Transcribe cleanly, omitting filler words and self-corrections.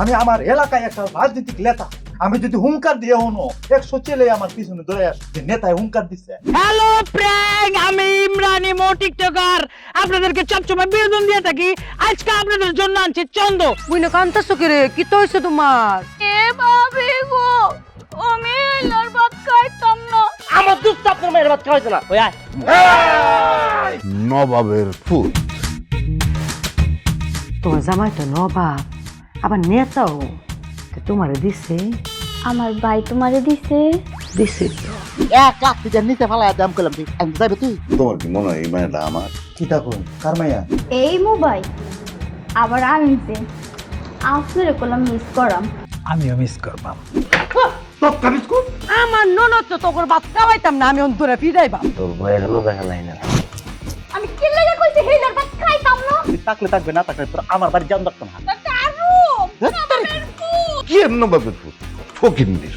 আমি আমার এলাকায় একটা রাজনৈতিক নেতা, আমি যদি হুঙ্কার দিয়ে হনো 100 ছেলে আমার পিছনে ধরে আসে যে নেতায় হুঙ্কার দিচ্ছে। হ্যালো প্র্যাঙ্ক, আমি ইমরান ইমো টিকটকার আপনাদেরকে সবসময় বিনোদন দিয়ে থাকি। আজকে আপনাদের জন্য আনছি চন্দ। বুইনা কান্তাছো কি রে? কি তো হইছে তোমার? এ ভাবি গো, আমি এলার ভাত খাইতাম না। আমার দুধ তো আপনার মেয়ের ভাত খাওয়াইছে না। ওই আয়। নবাবের ফুট। তোমার জামাই তো নবাব, আবার নেতাও। তোমারে দিছে? আমার ভাই তোমারে দিছে। দিছে তো। এক লাখ টাকা নিতে ফালায় দাম করলাম, তুই আমি যাবে তুই। তোমার কি মনে হয় এই মেয়েটা আমার? কি থাকুন কার মাইয়া? এই মোবাইল আবার আনছে, আসলে কলম মিস করাম। আমিও মিস করবাম। আমার ননদ তো তোর ভাত খাওয়াইতাম না, আমি অন্তরে ফিরাইবা। তোর বইয়ের লোকা খেলাই না। আমি কি লাগে কইছি হেলার ভাত খাইতাম না। থাকলে থাকবে, না থাকলে তোর আমার বাড়ি যান দেখতো না। কারু কি এর নবাবের ফুট? ফকিন্নির।